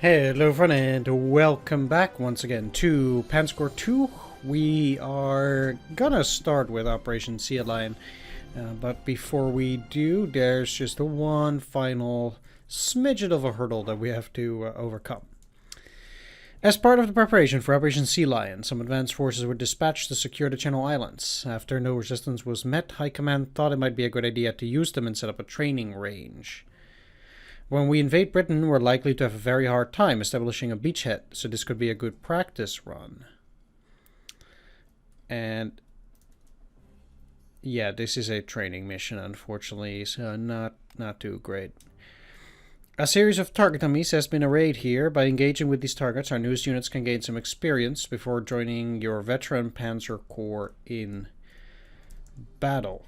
Hello everyone and welcome back once again to Panzer Corps 2. We are gonna start with Operation Sea Lion, but before we do, there's just one final smidget of a hurdle that we have to overcome. As part of the preparation for Operation Sea Lion, some advanced forces were dispatched to secure the Channel Islands. After no resistance was met, High Command thought it might be a good idea to use them and set up a training range. When we invade Britain, we're likely to have a very hard time establishing a beachhead, so this could be a good practice run. And yeah, this is a training mission, unfortunately, so not too great. A series of target dummies has been arrayed here. By engaging with these targets, our newest units can gain some experience before joining your veteran Panzer Corps in battle.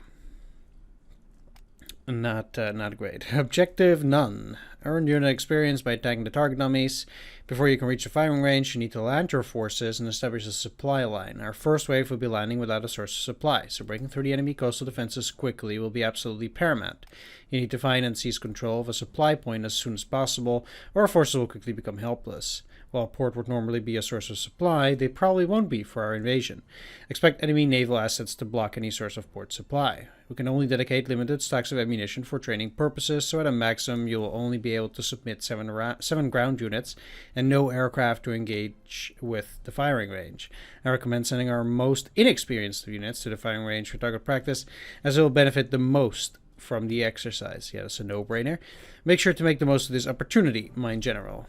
Not great. Objective none. Earn unit experience by attacking the target dummies. Before you can reach the firing range, you need to land your forces and establish a supply line. Our first wave will be landing without a source of supply, so breaking through the enemy coastal defenses quickly will be absolutely paramount. You need to find and seize control of a supply point as soon as possible, or our forces will quickly become helpless. While a port would normally be a source of supply, they probably won't be for our invasion. Expect enemy naval assets to block any source of port supply. We can only dedicate limited stocks of ammunition for training purposes, so at a maximum you will only be able to submit 7 ground units and no aircraft to engage with the firing range. I recommend sending our most inexperienced units to the firing range for target practice, as it will benefit the most from the exercise. Yeah, that's a no-brainer. Make sure to make the most of this opportunity, my general.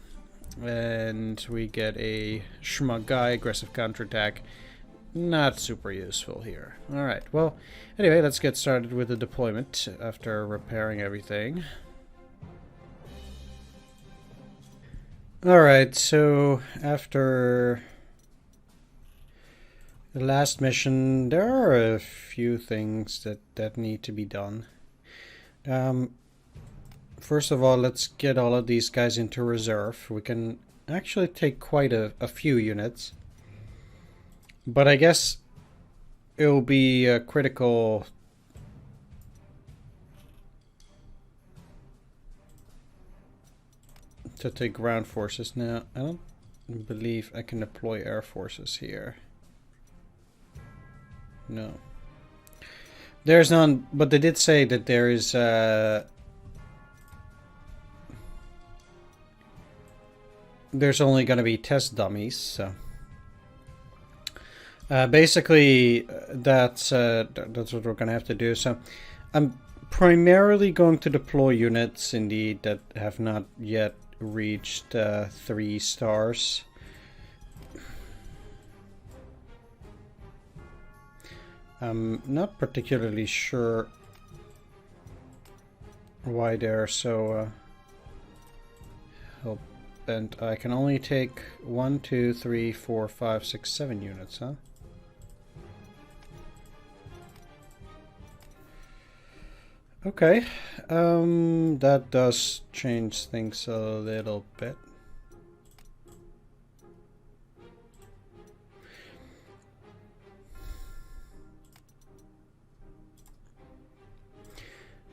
And we get a schmuck guy, aggressive counterattack. Not super useful here. Alright, well, anyway, let's get started with the deployment after repairing everything. Alright, so after the last mission, there are a few things that need to be done. First of all, let's get all of these guys into reserve. We can actually take quite a few units. But I guess it will be critical to take ground forces. Now, I don't believe I can deploy air forces here. No. There's none, but they did say that there is... there's only going to be test dummies, so basically that's what we're going to have to do. So I'm primarily going to deploy units indeed that have not yet reached 3 stars. I'm not particularly sure why they're so help. And I can only take 1, 2, 3, 4, 5, 6, 7 units, huh? Okay, that does change things a little bit.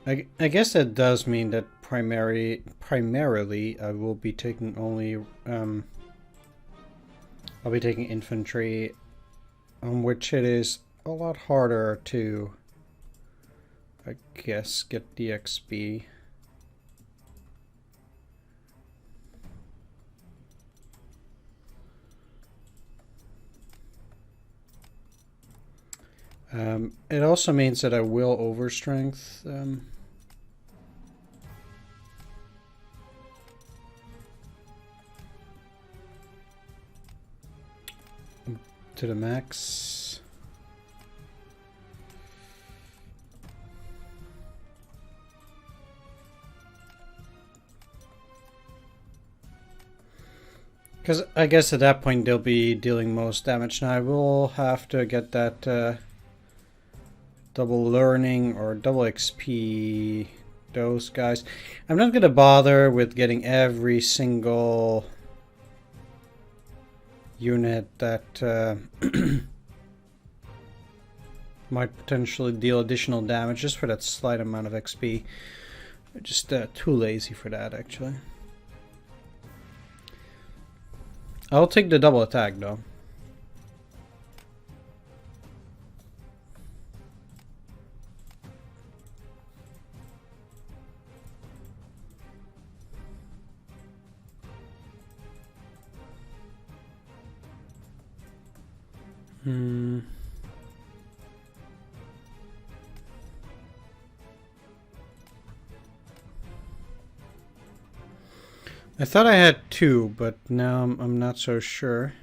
I guess that does mean that primarily I will be taking only I'll be taking infantry, on which it is a lot harder to, I guess, get the XP. It also means that I will overstrength to the max. Because I guess at that point they'll be dealing most damage. Now I will have to get that double learning or double XP, those guys. I'm not going to bother with getting every single unit that might potentially deal additional damage just for that slight amount of XP. Just too lazy for that, actually. I'll take the double attack though. I thought I had 2, but now I'm not so sure.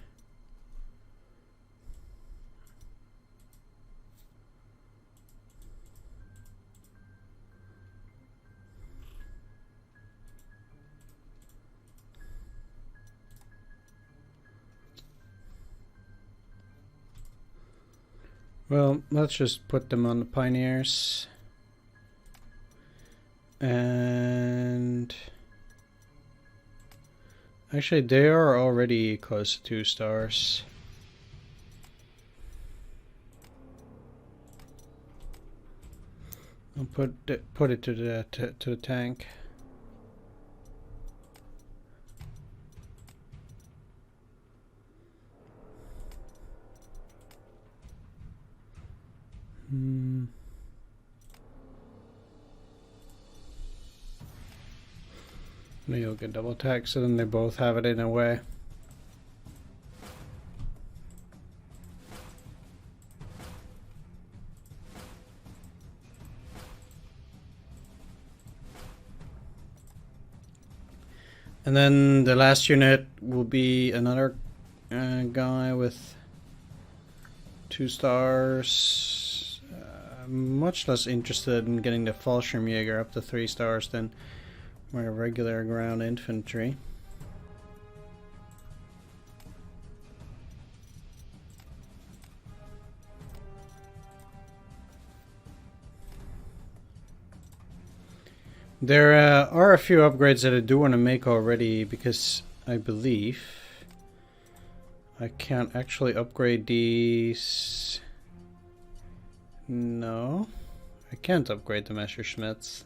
Well, let's just put them on the Pioneers. And actually, they are already close to 2 stars. I'll put it to the tank. Maybe you'll get double attack, so then they both have it in a way. And then the last unit will be another guy with 2 stars. Much less interested in getting the Fallschirmjäger up to 3 stars than my regular ground infantry. There are a few upgrades that I do want to make already, because I believe I can't actually upgrade these. No, I can't upgrade the Messerschmitts.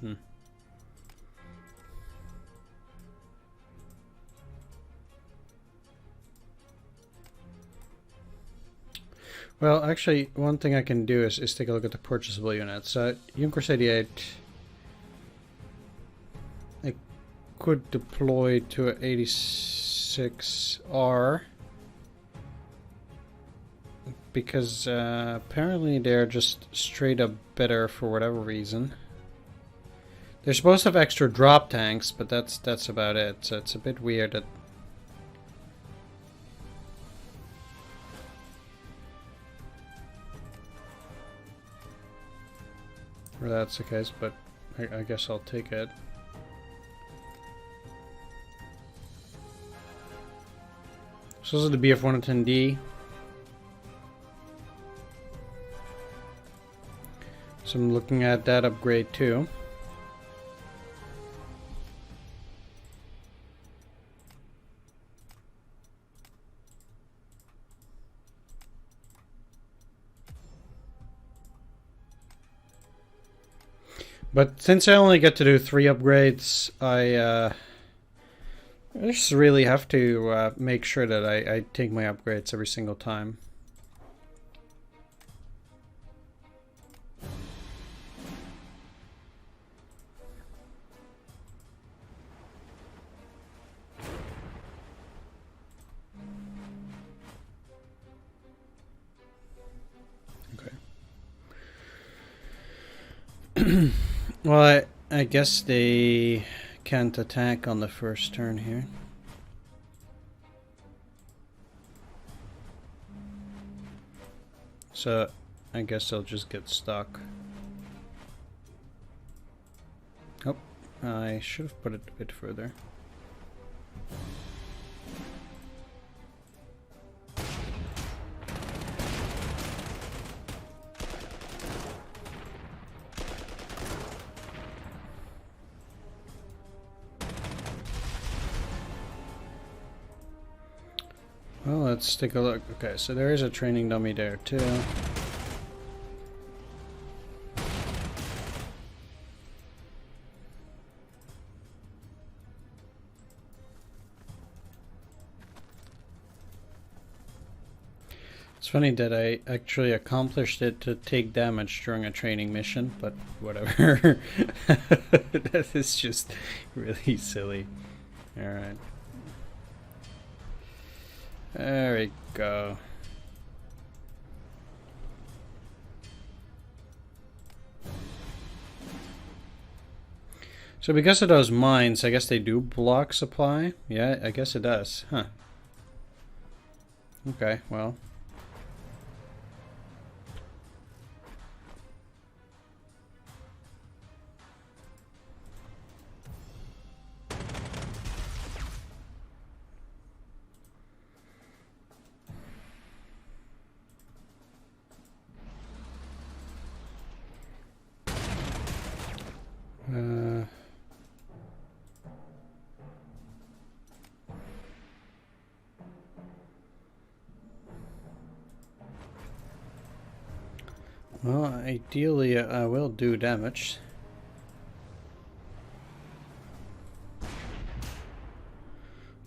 Well, actually, one thing I can do is take a look at the purchasable units. Junkers 88, I could deploy to an 86R, because apparently they're just straight up better for whatever reason. They're supposed to have extra drop tanks, but that's about it. So it's a bit weird that. Or that's the case, but I guess I'll take it. So this is the BF-110D. So I'm looking at that upgrade too. But since I only get to do 3 upgrades, I just really have to make sure that I take my upgrades every single time. Okay. Well, I guess they can't attack on the first turn here. So I guess they'll just get stuck. Oh, I should have put it a bit further. Well, let's take a look. Okay, so there is a training dummy there too. It's funny that I actually accomplished it to take damage during a training mission, but whatever. That is just really silly. Alright. There we go. So because of those mines, I guess they do block supply? Yeah, I guess it does. Huh. Okay, well. Well, ideally I will do damage.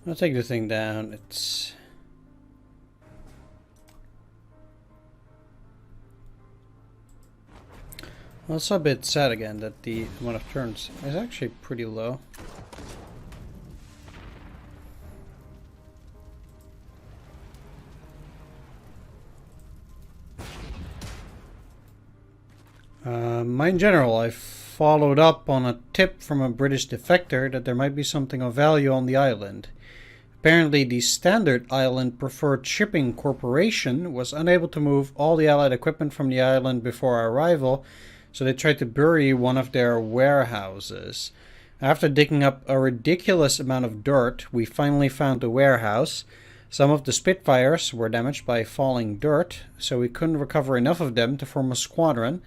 I'll take the thing down. It's... Well, it's a bit sad again that the amount of turns is actually pretty low. In general, I followed up on a tip from a British defector that there might be something of value on the island. Apparently, the Standard Island Preferred Shipping Corporation was unable to move all the Allied equipment from the island before our arrival, so they tried to bury one of their warehouses. After digging up a ridiculous amount of dirt, we finally found the warehouse. Some of the Spitfires were damaged by falling dirt, so we couldn't recover enough of them to form a squadron.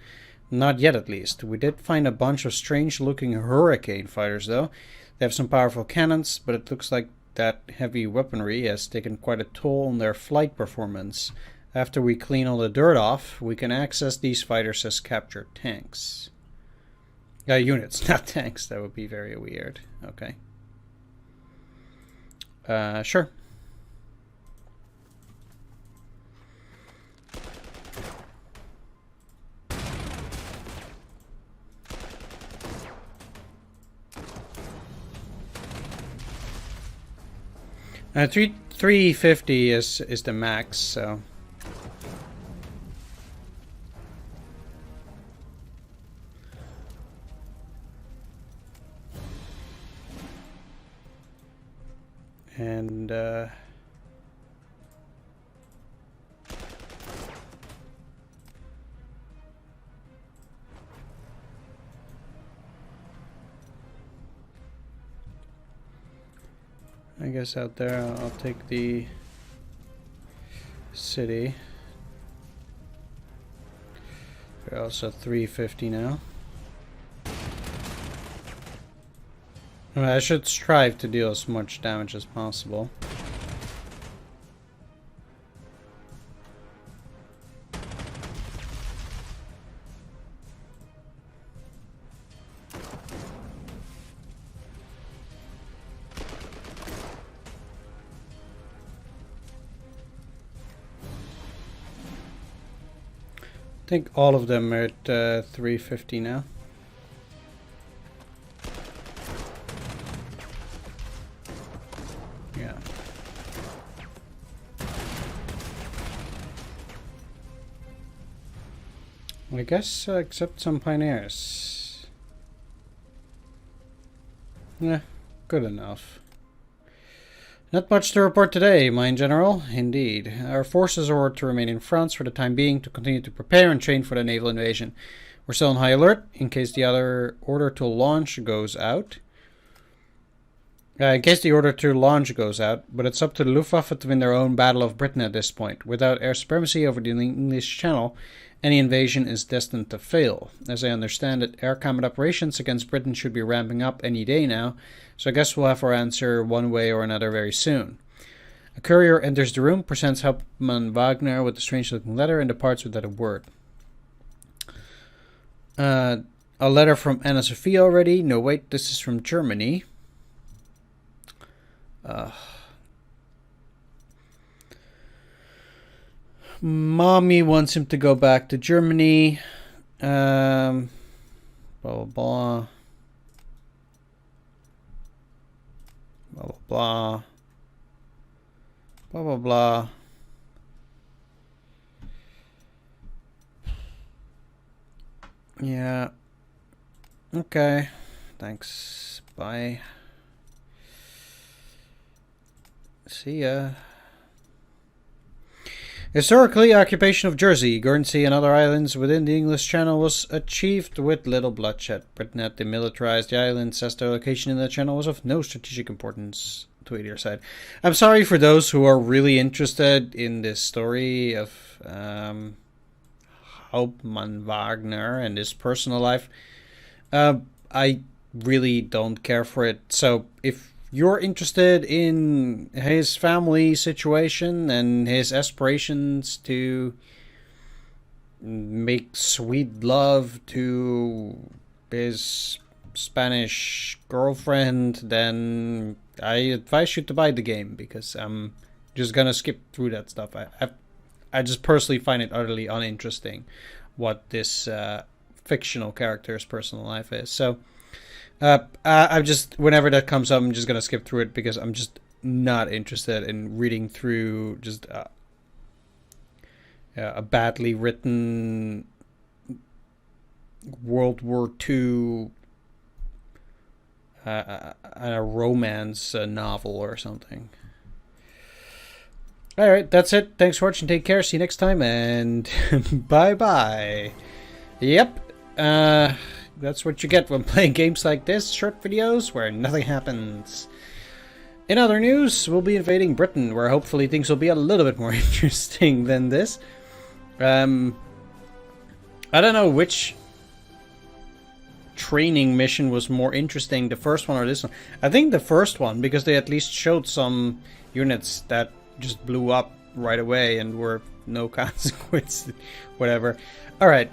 Not yet, at least. We did find a bunch of strange-looking Hurricane fighters, though. They have some powerful cannons, but it looks like that heavy weaponry has taken quite a toll on their flight performance. After we clean all the dirt off, we can access these fighters as captured tanks. Units, not tanks. That would be very weird. Okay. Sure. Uh, 350 is the max, so... And, I guess out there I'll take the city. We're also 350 now. I should strive to deal as much damage as possible. I think all of them are at 350 now. Yeah. I guess except some pioneers. Yeah, good enough. Not much to report today, Mine General. Indeed. Our forces are ordered to remain in France for the time being to continue to prepare and train for the naval invasion. We're still on high alert in case the other order to launch goes out. But it's up to the Luftwaffe to win their own Battle of Britain at this point. Without air supremacy over the English Channel, any invasion is destined to fail. As I understand it, air combat operations against Britain should be ramping up any day now, so I guess we'll have our answer one way or another very soon. A courier enters the room, presents Hauptmann Wagner with a strange-looking letter, and departs without a word. A letter from Anna Sophia already? No, wait, this is from Germany. Mommy wants him to go back to Germany. Blah, blah, blah. Blah, blah, blah. Blah, blah, blah. Yeah. Okay. Thanks. Bye. See ya. Historically, occupation of Jersey, Guernsey, and other islands within the English Channel was achieved with little bloodshed. Britain had demilitarized the islands as their location in the Channel was of no strategic importance to either side. I'm sorry for those who are really interested in this story of Hauptmann Wagner and his personal life. I really don't care for it. So if you're interested in his family situation and his aspirations to make sweet love to his Spanish girlfriend, then I advise you to buy the game, because I'm just gonna skip through that stuff. I just personally find it utterly uninteresting what this fictional character's personal life is. So I'm just, whenever that comes up, I'm just gonna skip through it, because I'm just not interested in reading through just a badly written World War II a romance novel or something. Alright, that's it. Thanks for watching. Take care. See you next time. And bye-bye. Yep. That's what you get when playing games like this. Short videos where nothing happens. In other news, we'll be invading Britain, where hopefully things will be a little bit more interesting than this. I don't know which training mission was more interesting, the first one or this one. I think the first one, because they at least showed some units that just blew up right away and were no consequence. Whatever. Alright,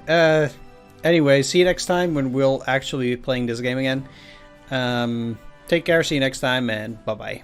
anyway, see you next time when we'll actually be playing this game again. Take care, see you next time, and bye-bye.